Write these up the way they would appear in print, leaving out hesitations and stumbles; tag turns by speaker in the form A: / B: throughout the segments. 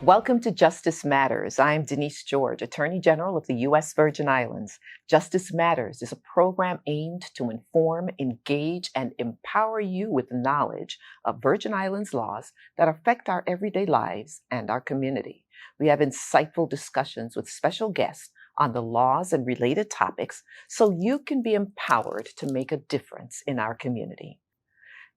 A: Welcome to Justice Matters. I'm Denise George, Attorney General of the U.S. Virgin Islands. Justice Matters is a program aimed to inform, engage, and empower you with knowledge of Virgin Islands laws that affect our everyday lives and our community. We have insightful discussions with special guests on the laws and related topics so you can be empowered to make a difference in our community.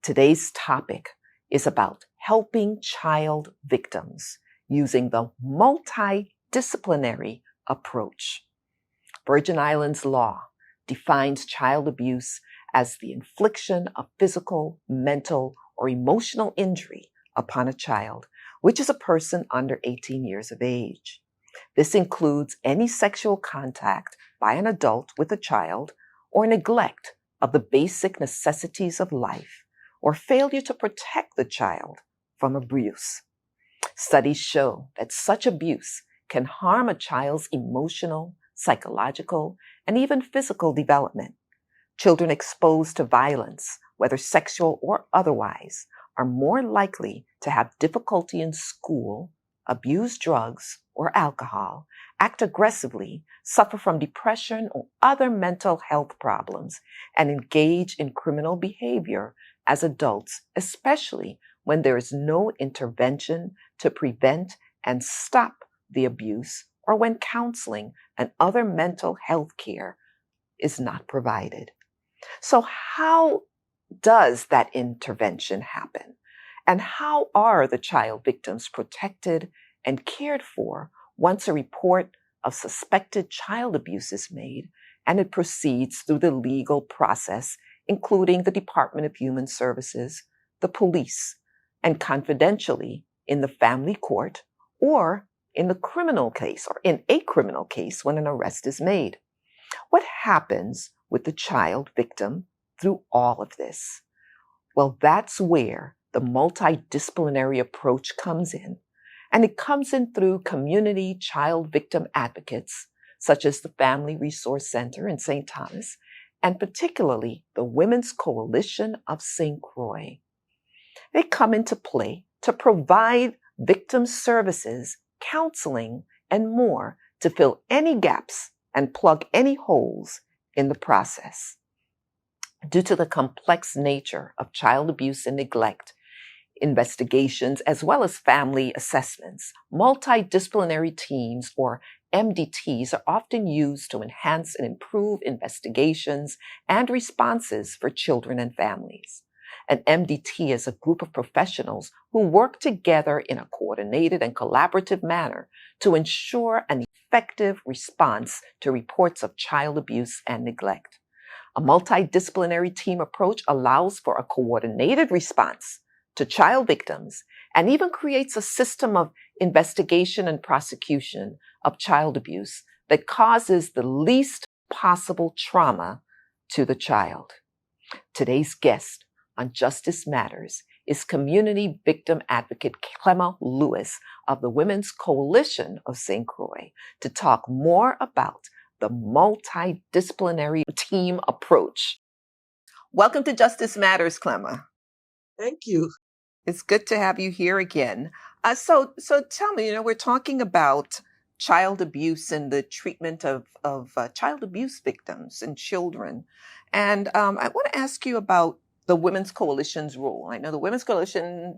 A: Today's topic is about helping child victims using the multidisciplinary approach. Virgin Islands law defines child abuse as the infliction of physical, mental, or emotional injury upon a child, which is a person under 18 years of age. This includes any sexual contact by an adult with a child or neglect of the basic necessities of life or failure to protect the child from abuse. Studies show that such abuse can harm a child's emotional, psychological, and even physical development. Children exposed to violence, whether sexual or otherwise, are more likely to have difficulty in school, abuse drugs or alcohol, act aggressively, suffer from depression or other mental health problems, and engage in criminal behavior as adults, especially when there is no intervention to prevent and stop the abuse, or when counseling and other mental health care is not provided. So how does that intervention happen? And how are the child victims protected and cared for once a report of suspected child abuse is made and it proceeds through the legal process, including the Department of Human Services, the police, and confidentially in the family court or in the criminal case or in a criminal case when an arrest is made? What happens with the child victim through all of this? Well, that's where the multidisciplinary approach comes in. And it comes in through community child victim advocates, such as the Family Resource Center in St. Thomas, and particularly the Women's Coalition of St. Croix. They come into play to provide victim services, counseling, and more to fill any gaps and plug any holes in the process. Due to the complex nature of child abuse and neglect, investigations, as well as family assessments, multidisciplinary teams, or MDTs, are often used to enhance and improve investigations and responses for children and families. An MDT is a group of professionals who work together in a coordinated and collaborative manner to ensure an effective response to reports of child abuse and neglect. A multidisciplinary team approach allows for a coordinated response to child victims and even creates a system of investigation and prosecution of child abuse that causes the least possible trauma to the child. Today's guest on Justice Matters is community victim advocate Clema Lewis of the Women's Coalition of St. Croix to talk more about the multidisciplinary team approach. Welcome to Justice Matters, Clema.
B: Thank you.
A: It's good to have you here again. So tell me, we're talking about child abuse and the treatment of child abuse victims and children. And I want to ask you about the Women's Coalition's role. I know the Women's Coalition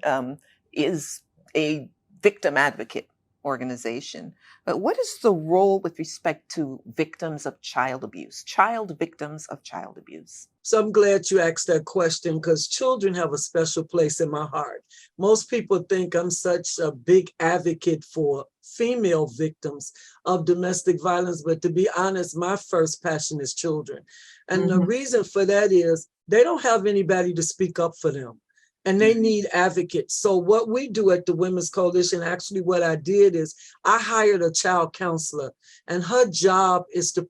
A: is a victim advocate organization, but what is the role with respect to victims of child abuse, child victims of child abuse?
B: So I'm glad you asked that question because children have a special place in my heart. Most people think I'm such a big advocate for female victims of domestic violence, but to be honest, my first passion is children. And the reason for that is they don't have anybody to speak up for them. And they need advocates. So what we do at the Women's Coalition, actually what I did is I hired a child counselor, and her job is to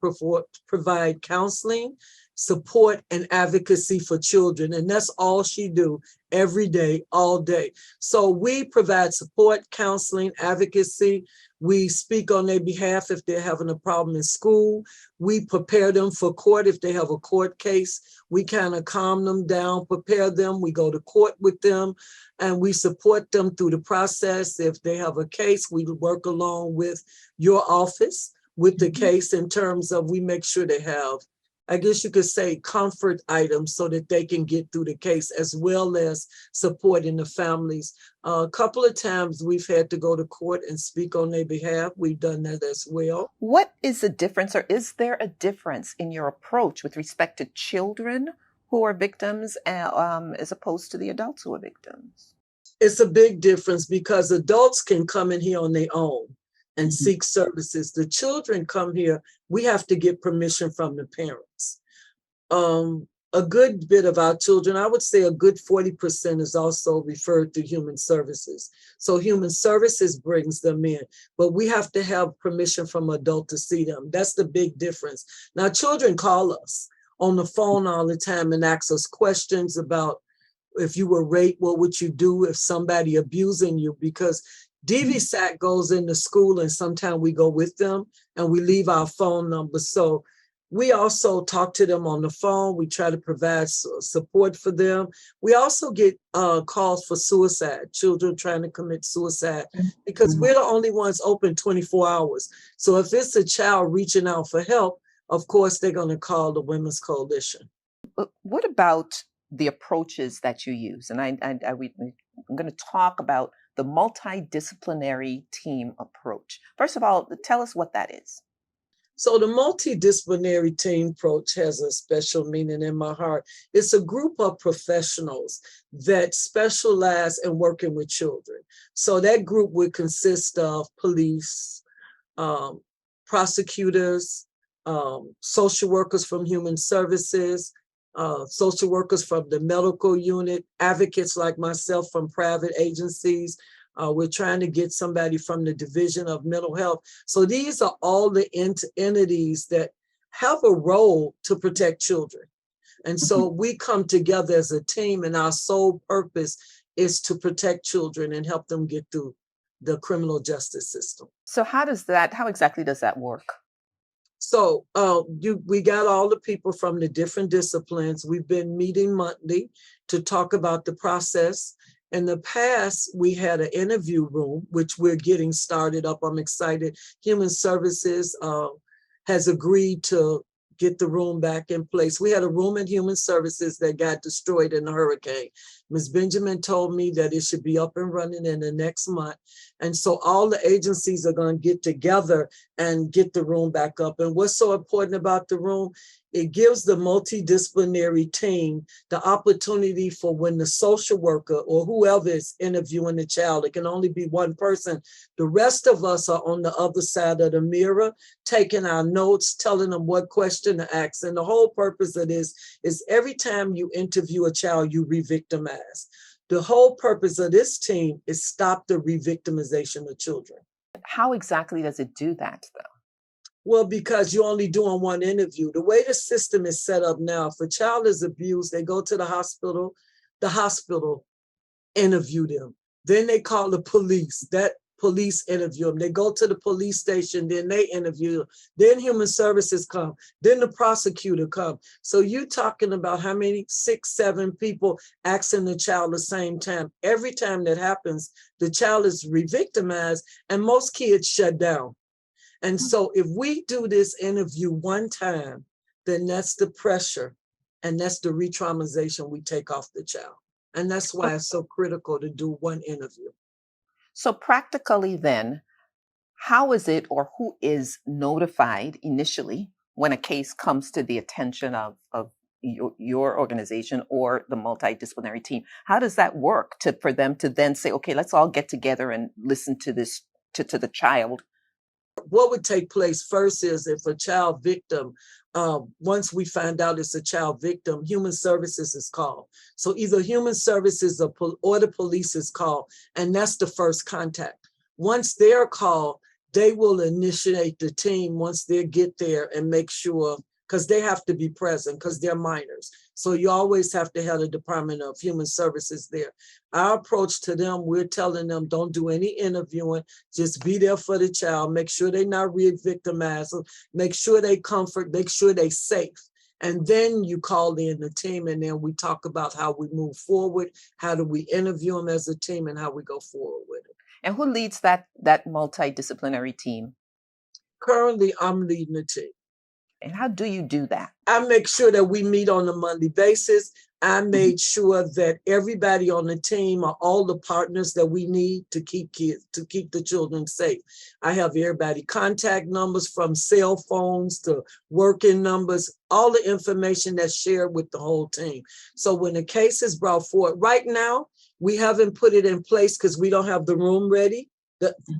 B: provide counseling support and advocacy for children. And that's all she do every day, all day. So we provide support, counseling, advocacy. We speak on their behalf if they're having a problem in school. We prepare them for court if they have a court case. We kind of calm them down, prepare them. We go to court with them, and we support them through the process. If they have a case, we work along with your office with the case in terms of we make sure they have, I guess you could say, comfort items so that they can get through the case, as well as supporting the families. A couple of times we've had to go to court and speak on their behalf. We've done that as well.
A: What is the difference, or is there a difference in your approach with respect to children who are victims as opposed to the adults who are victims?
B: It's a big difference because adults can come in here on their own and seek services. The children come here, we have to get permission from the parents. A good bit of our children, I would say a good 40% is also referred to human services. So human services brings them in, but we have to have permission from adult to see them. That's the big difference. Now, children call us on the phone all the time and ask us questions about if you were raped, what would you do if somebody abusing you? Because DVSAT goes into school and sometimes we go with them and we leave our phone number. So we also talk to them on the phone. We try to provide support for them. We also get calls for suicide, children trying to commit suicide, because we're the only ones open 24 hours. So if it's a child reaching out for help, of course, they're going to call the Women's Coalition.
A: But what about the approaches that you use? And I'm going to talk about the multidisciplinary team approach. First of all, tell us what that is.
B: So the multidisciplinary team approach has a special meaning in my heart. It's a group of professionals that specialize in working with children. So that group would consist of police, prosecutors, social workers from human services, social workers from the medical unit, advocates like myself from private agencies. We're trying to get somebody from the Division of Mental Health. So these are all the entities that have a role to protect children. And so we come together as a team, and our sole purpose is to protect children and help them get through the criminal justice system.
A: So how exactly does that work?
B: So we got all the people from the different disciplines. We've been meeting monthly to talk about the process. In the past, we had an interview room, which we're getting started up. I'm excited. Human Services has agreed to get the room back in place. We had a room in Human Services that got destroyed in the hurricane. Ms. Benjamin told me that it should be up and running in the next month. And so all the agencies are going to get together and get the room back up. And what's so important about the room? It gives the multidisciplinary team the opportunity for when the social worker or whoever is interviewing the child, it can only be one person. The rest of us are on the other side of the mirror, taking our notes, telling them what question to ask. And the whole purpose of this is every time you interview a child, you re-victimize. The whole purpose of this team is stop the re-victimization of children.
A: How exactly does it do that, though?
B: Well, because you're only doing one interview. The way the system is set up now, if a child is abused, they go to the hospital interview them. Then they call the police, that police interview them. They go to the police station, then they interview them. Then Human Services come, then the prosecutor come. So you're talking about how many, 6, 7 people asking the child the same time. Every time that happens, the child is re-victimized and most kids shut down. And so if we do this interview one time, then that's the pressure and that's the re-traumatization we take off the child. And that's why it's so critical to do one interview.
A: So practically then, how is it or who is notified initially when a case comes to the attention of your organization or the multidisciplinary team? How does that work for them to then say, okay, let's all get together and listen to this, to the child?
B: What would take place first is if a child victim, once we find out it's a child victim, Human Services is called. So either Human Services or the police is called, and that's the first contact. Once they're called, they will initiate the team once they get there and make sure because they have to be present because they're minors. So you always have to have the Department of Human Services there. Our approach to them, we're telling them, don't do any interviewing, just be there for the child, make sure they're not re-victimized, make sure they comfort, make sure they're safe. And then you call in the team, and then we talk about how we move forward, how do we interview them as a team, and how we go forward with it.
A: And who leads that multidisciplinary team?
B: Currently, I'm leading the team.
A: And how do you do that?
B: I make sure that we meet on a monthly basis. I made sure that everybody on the team are all the partners that we need to keep the children safe. I have everybody contact numbers from cell phones to working numbers, all the information that's shared with the whole team. So when the case is brought forward, right now, we haven't put it in place because we don't have the room ready.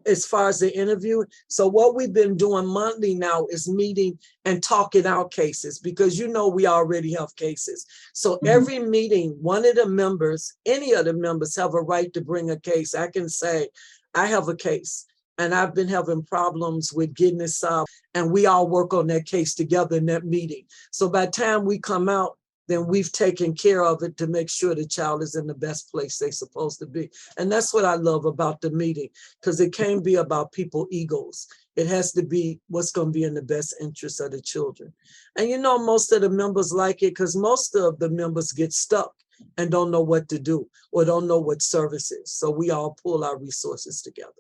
B: As far as the interview. So what we've been doing monthly now is meeting and talking out cases, because we already have cases. So every meeting, one of the members, any of the members have a right to bring a case. I can say, I have a case and I've been having problems with getting it solved, and we all work on that case together in that meeting. So by the time we come out, then we've taken care of it to make sure the child is in the best place they're supposed to be. And that's what I love about the meeting, because it can't be about people's egos. It has to be what's going to be in the best interest of the children. And most of the members like it, because most of the members get stuck and don't know what to do or don't know what service is. So we all pull our resources together.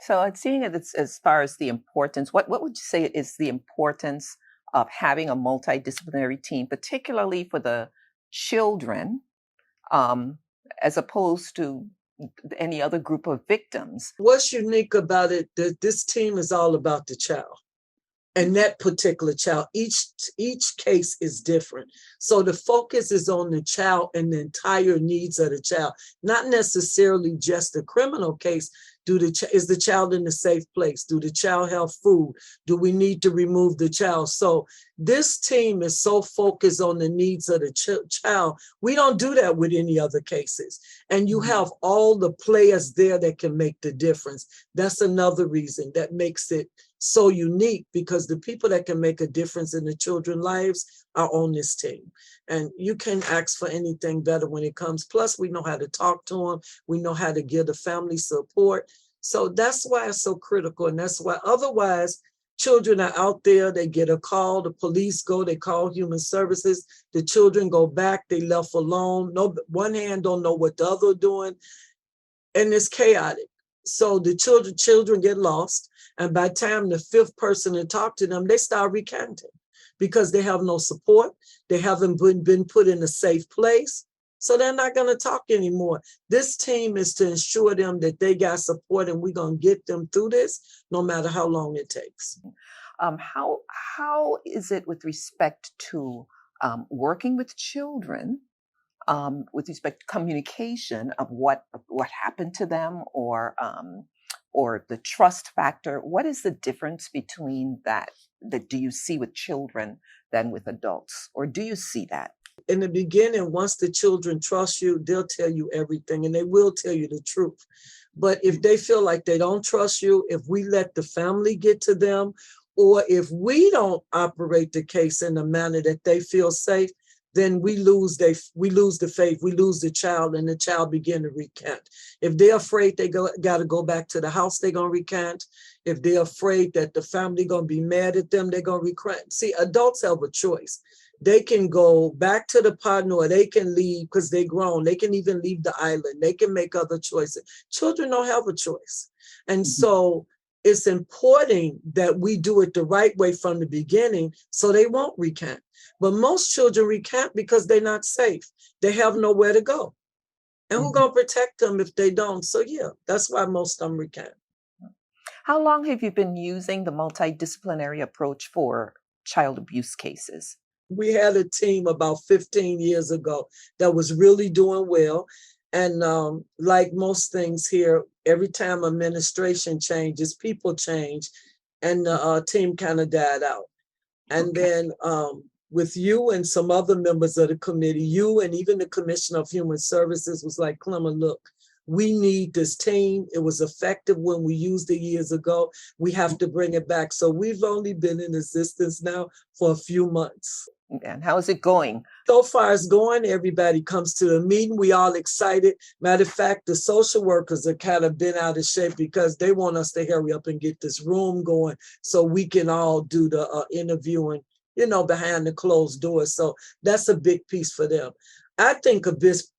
A: So seeing it as far as the importance, what would you say is the importance of having a multidisciplinary team, particularly for the children, as opposed to any other group of victims?
B: What's unique about it, that this team is all about the child. And that particular child, each case is different. So the focus is on the child and the entire needs of the child, not necessarily just the criminal case. Is the child in a safe place? Do the child have food? Do we need to remove the child? So this team is so focused on the needs of the child. We don't do that with any other cases. And you have all the players there that can make the difference. That's another reason that makes it so unique, because the people that can make a difference in the children's lives are on this team. And you can ask for anything better when it comes. Plus, we know how to talk to them. We know how to give the family support. So that's why it's so critical. And that's why otherwise children are out there, they get a call, the police go, they call human services, the children go back, they left alone. No, one hand don't know what the other doing. And it's chaotic. So the children get lost. And by the time the fifth person to talk to them, they start recanting because they have no support. They haven't been put in a safe place. So they're not going to talk anymore. This team is to ensure them that they got support, and we're going to get them through this no matter how long it takes.
A: How is it with respect to working with children, with respect to communication of what happened to them, or the trust factor? What is the difference between that do you see with children than with adults? Or do you see that?
B: In the beginning, once the children trust you, they'll tell you everything, and they will tell you the truth. But if they feel like they don't trust you, if we let the family get to them, or if we don't operate the case in a manner that they feel safe, then we lose the faith, we lose the child, and the child begin to recant. If they're afraid they got to go back to the house, they're going to recant. If they're afraid that the family going to be mad at them, they're going to recant. See, adults have a choice. They can go back to the partner, or they can leave because they're grown. They can even leave the island. They can make other choices. Children don't have a choice. And so it's important that we do it the right way from the beginning so they won't recant. But most children recant because they're not safe. They have nowhere to go. And who's going to protect them if they don't? So yeah, that's why most of them recant.
A: How long have you been using the multidisciplinary approach for child abuse cases?
B: We had a team about 15 years ago that was really doing well. And like most things here, every time administration changes, people change, and the team kind of died out. And then with you and some other members of the committee, you and even the Commissioner of Human Services was like, Clema, look, We need this team. It was effective when we used it years ago. We have to bring it back. So we've only been in existence now for a few months.
A: And how is it going?
B: So far it's going. Everybody comes to the meeting. We all excited. Matter of fact, the social workers are kind of been out of shape because they want us to hurry up and get this room going so we can all do the interviewing, behind the closed doors. So that's a big piece for them. I think a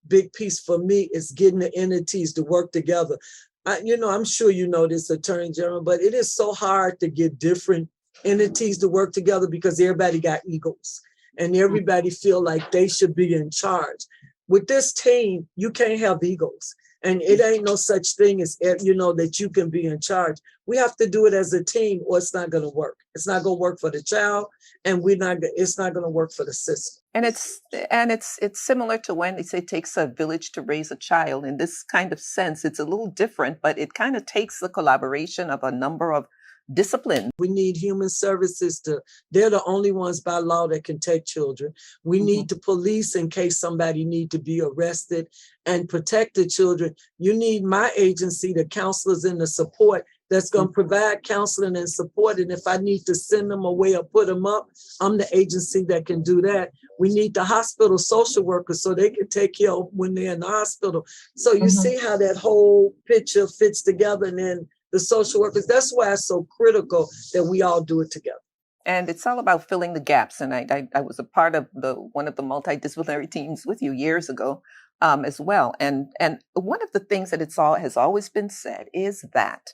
B: big piece for me is getting the entities to work together. I'm sure you know this, Attorney General, but it is so hard to get different entities to work together because everybody got egos and everybody feel like they should be in charge. With this team, you can't have egos. And it ain't no such thing as, that you can be in charge. We have to do it as a team or it's not going to work. It's not going to work for the child and it's not going to work for the system.
A: And it's similar to when they say it takes a village to raise a child. In this kind of sense, it's a little different, but it kind of takes the collaboration of a number of disciplines.
B: We need human services they're the only ones by law that can take children. We need the police in case somebody need to be arrested and protect the children. You need my agency, the counselors and the support that's going to provide counseling and support. And if I need to send them away or put them up, I'm the agency that can do that. We need the hospital social workers so they can take care of when they're in the hospital. So you see how that whole picture fits together, and then the social workers. That's why it's so critical that we all do it together.
A: And it's all about filling the gaps. And I was a part of one of the multidisciplinary teams with you years ago as well. And one of the things that has always been said is that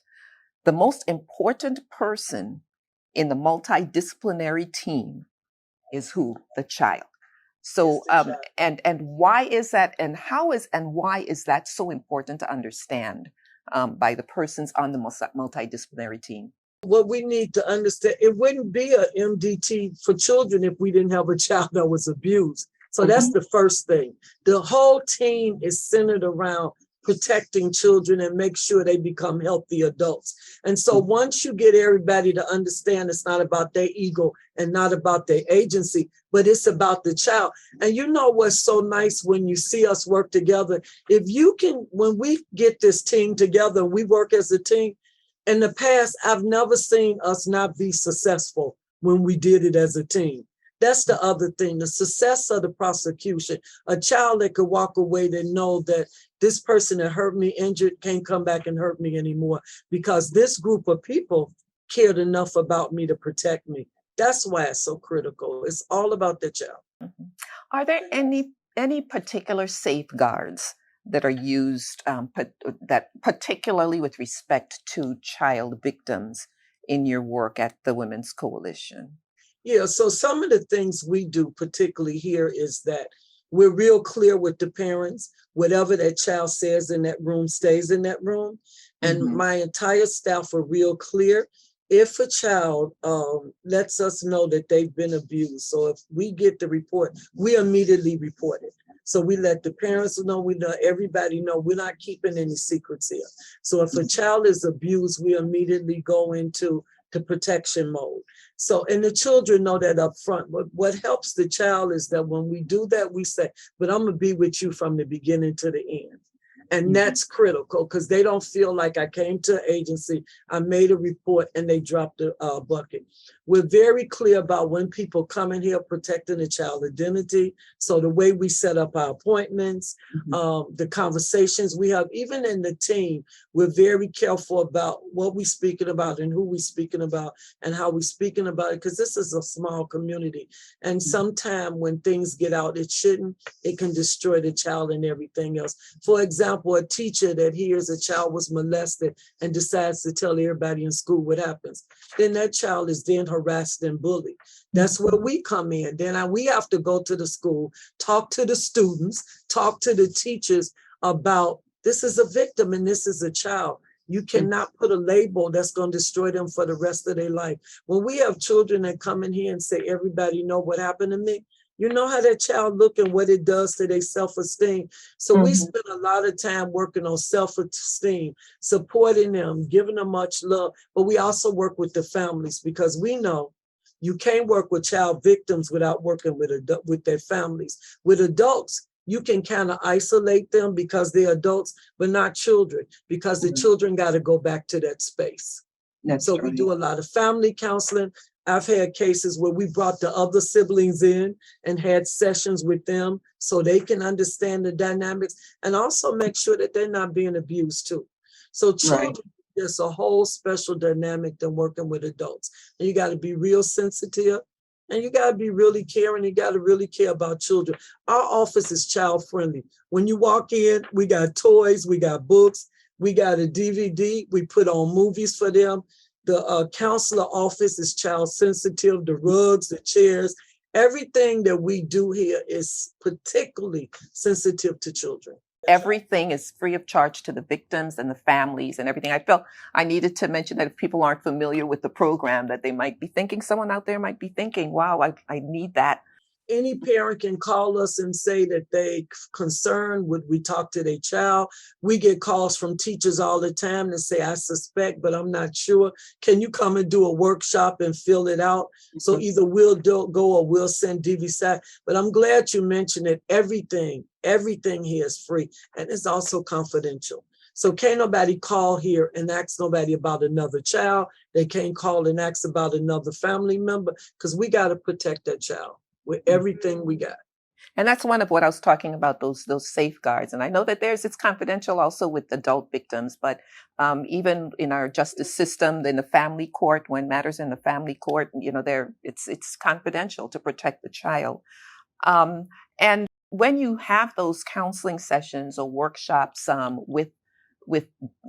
A: the most important person in the multidisciplinary team is who? The child. So, and why is that? And why is that so important to understand by the persons on the multidisciplinary team?
B: What we need to understand, it wouldn't be a MDT for children if we didn't have a child that was abused. So that's the first thing. The whole team is centered around protecting children and make sure they become healthy adults. And so once you get everybody to understand it's not about their ego and not about their agency, but it's about the child. And you know what's so nice when you see us work together? When we get this team together, we work as a team. In the past, I've never seen us not be successful when we did it as a team. That's the other thing, the success of the prosecution. A child that could walk away that know that this person that hurt me, injured, can't come back and hurt me anymore because this group of people cared enough about me to protect me. That's why it's so critical. It's all about the child.
A: Are there any particular safeguards that are used, that particularly with respect to child victims in your work at the Women's Coalition?
B: Yeah, so some of the things we do, particularly here, is that we're real clear with the parents. Whatever that child says in that room stays in that room. And my entire staff are real clear. If a child lets us know that they've been abused, so if we get the report, we immediately report it. So we let the parents know, we let everybody know we're not keeping any secrets here. So if a child is abused, we immediately go into the protection mode. So, and the children know that up front. But what helps the child is that when we do that, we say, but I'm going to be with you from the beginning to the end. And that's critical because they don't feel like I came to an agency, I made a report, and they dropped the bucket. We're very clear about when people come in here protecting the child identity. So the way we set up our appointments, the conversations we have, even in the team, we're very careful about what we're speaking about and who we're speaking about and how we're speaking about it, because this is a small community. And sometimes when things get out, it can destroy the child and everything else. For example, a teacher that hears a child was molested and decides to tell everybody in school what happens, then that child is then harassed and bullied. That's where we come in. Then we have to go to the school, talk to the students, talk to the teachers about this is a victim and this is a child. You cannot put a label that's going to destroy them for the rest of their life. When we have children that come in here and say, everybody know what happened to me, you know how that child look and what it does to their self-esteem. So we spend a lot of time working on self-esteem, supporting them, giving them much love. But we also work with the families because we know you can't work with child victims without working with their families. With adults, you can kind of isolate them because they're adults, but not children, because the children got to go back to that space.
A: That's
B: So we
A: right.
B: do a lot of family counseling. I've had cases where we brought the other siblings in and had sessions with them so they can understand the dynamics and also make sure that they're not being abused too. So children, there's a whole special dynamic than working with adults. And you got to be real sensitive and you got to be really caring. You got to really care about children. Our office is child friendly. When you walk in, we got toys, we got books, we got a DVD, we put on movies for them. The counselor office is child sensitive, the rugs, the chairs, everything that we do here is particularly sensitive to children.
A: Everything is free of charge to the victims and the families and everything. I felt I needed to mention that if people aren't familiar with the program, that they might be thinking, someone out there might be thinking, wow, I need that.
B: Any parent can call us and say that they concerned, would we talk to their child? We get calls from teachers all the time that say, I suspect, but I'm not sure. Can you come and do a workshop and fill it out? So either we'll go or we'll send DVSAT. But I'm glad you mentioned it. Everything here is free and it's also confidential. So can't nobody call here and ask nobody about another child. They can't call and ask about another family member because we got to protect that child with everything we got.
A: And that's one of what I was talking about, those safeguards. And I know that it's confidential also with adult victims, but even in our justice system, in the family court, when matters in the family court, it's confidential to protect the child. And when you have those counseling sessions or workshops with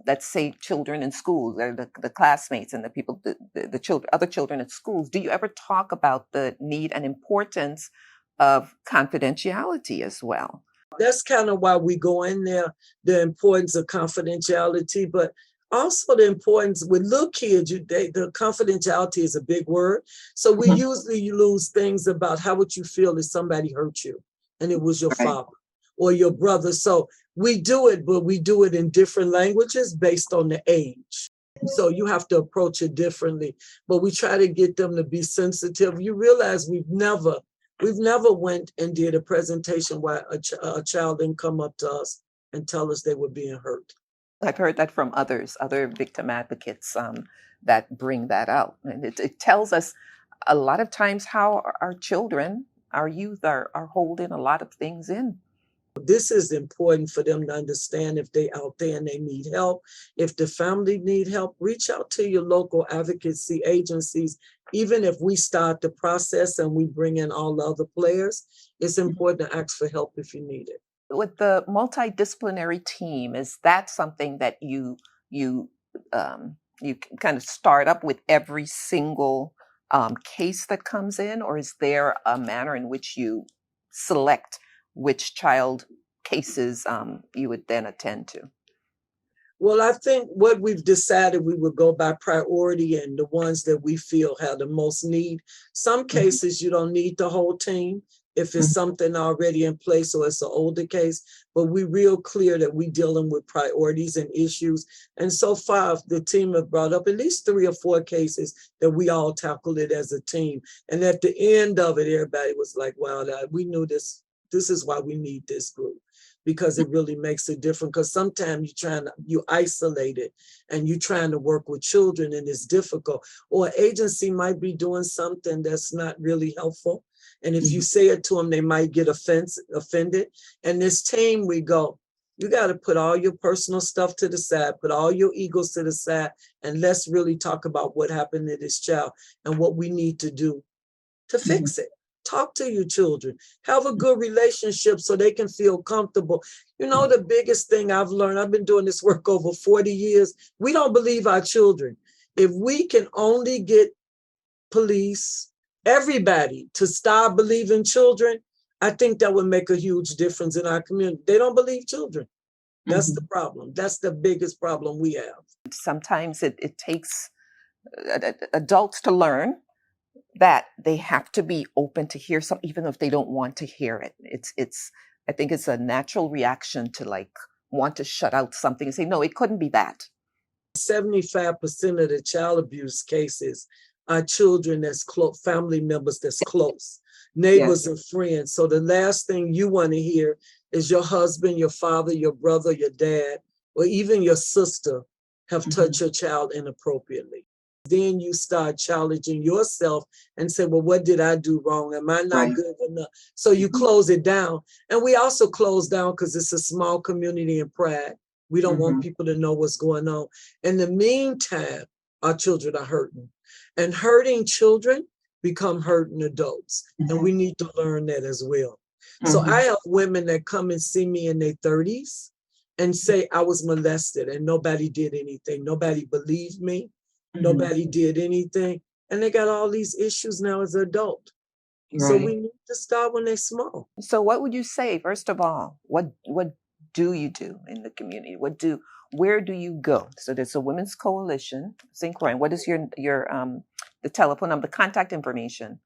A: let's say children in schools, or the classmates and the people, the children, other children at schools, do you ever talk about the need and importance of confidentiality as well?
B: That's kind of why we go in there, the importance of confidentiality, but also the importance with little kids, the confidentiality is a big word. So we usually lose things about how would you feel if somebody hurt you and it was your father or your brother. So we do it, but we do it in different languages based on the age. So you have to approach it differently, but we try to get them to be sensitive. You realize we've never went and did a presentation where a child didn't come up to us and tell us they were being hurt.
A: I've heard that from other victim advocates that bring that out. And it tells us a lot of times how our children, our youth are holding a lot of things in.
B: This is important for them to understand if they out there and they need help. If the family need help, reach out to your local advocacy agencies. Even if we start the process and we bring in all the other players, it's important to ask for help if you need it.
A: With the multidisciplinary team, is that something that you kind of start up with every single case that comes in, or is there a manner in which you select which child cases you would then attend to?
B: Well, I think what we've decided, we would go by priority and the ones that we feel have the most need. Some cases you don't need the whole team if it's something already in place or it's an older case, but we're real clear that we're dealing with priorities and issues. And so far, the team have brought up at least 3 or 4 cases that we all tackled it as a team. And at the end of it, everybody was like, wow, we knew this. This is why we need this group, because it really makes a difference. Because sometimes you isolate it and you're trying to work with children and it's difficult. Or an agency might be doing something that's not really helpful. And if you say it to them, they might get offended. And this team, we go, you got to put all your personal stuff to the side, put all your egos to the side, and let's really talk about what happened to this child and what we need to do to fix it. Talk to your children, have a good relationship so they can feel comfortable. You know, the biggest thing I've learned, I've been doing this work over 40 years. We don't believe our children. If we can only get police, everybody to stop believing children, I think that would make a huge difference in our community. They don't believe children. That's the problem. That's the biggest problem we have.
A: Sometimes it takes adults to learn that they have to be open to hear something, even if they don't want to hear it. I think it's a natural reaction to want to shut out something and say, no, it couldn't be that. 75%
B: of the child abuse cases are children that's close, family members that's close, neighbors and friends. So the last thing you want to hear is your husband, your father, your brother, your dad, or even your sister have touched your child inappropriately. Then you start challenging yourself and say, well, what did I do wrong? Am I not good enough? So you close it down. And we also close down because it's a small community in Prague. We don't want people to know what's going on. In the meantime, our children are hurting. And hurting children become hurting adults. And we need to learn that as well. So I have women that come and see me in their 30s and say, I was molested and nobody did anything. Nobody believed me. Nobody did anything. And they got all these issues now as an adult. So we need to start when they're small.
A: So what would you say, first of all, what do you do in the community? Where do you go? So there's a Women's Coalition, St. Croix. What is your the telephone number, the contact information?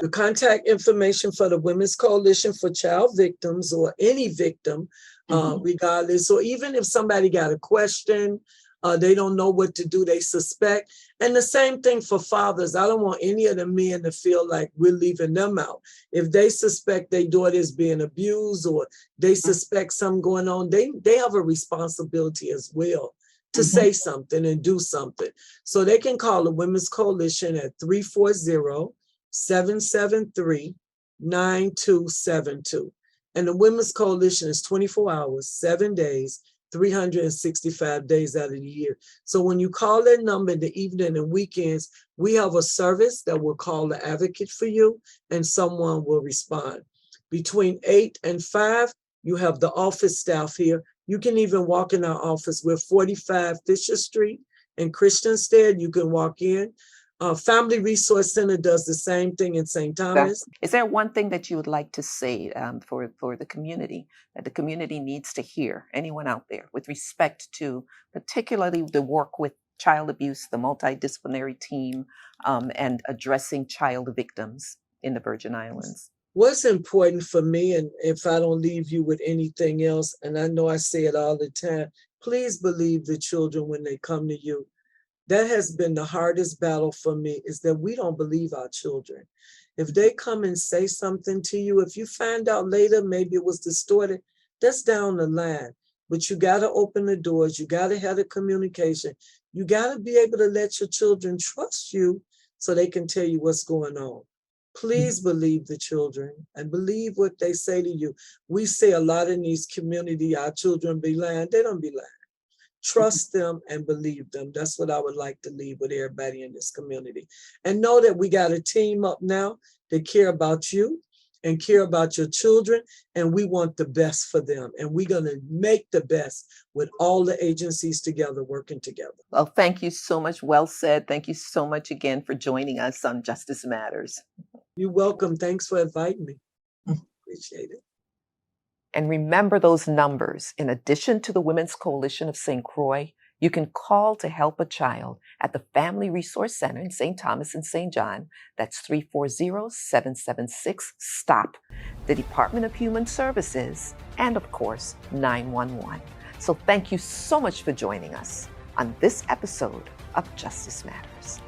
B: The contact information for the Women's Coalition for Child Victims, or any victim, regardless. So even if somebody got a question, they don't know what to do, they suspect. And the same thing for fathers. I don't want any of the men to feel like we're leaving them out. If they suspect their daughter is being abused or they suspect something going on, they have a responsibility as well to say something and do something. So they can call the Women's Coalition at 340-773-9272. And the Women's Coalition is 24 hours, 7 days, 365 days out of the year. So when you call that number in the evening and weekends, we have a service that will call the advocate for you and someone will respond. Between 8 and 5, you have the office staff here. You can even walk in our office. We're 45 Fisher Street in Christiansted. You can walk in. Family Resource Center does the same thing in St. Thomas.
A: Is there one thing that you would like to say for the community, that the community needs to hear, anyone out there, with respect to particularly the work with child abuse, the multidisciplinary team, and addressing child victims in the Virgin Islands?
B: What's important for me, and if I don't leave you with anything else, and I know I say it all the time, please believe the children when they come to you. That has been the hardest battle for me, is that we don't believe our children. If they come and say something to you, if you find out later, maybe it was distorted, that's down the line. But you got to open the doors. You got to have the communication. You got to be able to let your children trust you so they can tell you what's going on. Please believe the children and believe what they say to you. We say a lot in these communities, our children be lying. They don't be lying. Trust them and believe them. That's what I would like to leave with everybody in this community. And know that we got a team up now that care about you and care about your children, and we want the best for them. And we're going to make the best with all the agencies together, working together.
A: Well, thank you so much. Well said. Thank you so much again for joining us on Justice Matters.
B: You're welcome. Thanks for inviting me. Appreciate it.
A: And remember those numbers. In addition to the Women's Coalition of St. Croix, you can call to help a child at the Family Resource Center in St. Thomas and St. John. That's 340-776-STOP, the Department of Human Services, and of course, 911. So thank you so much for joining us on this episode of Justice Matters.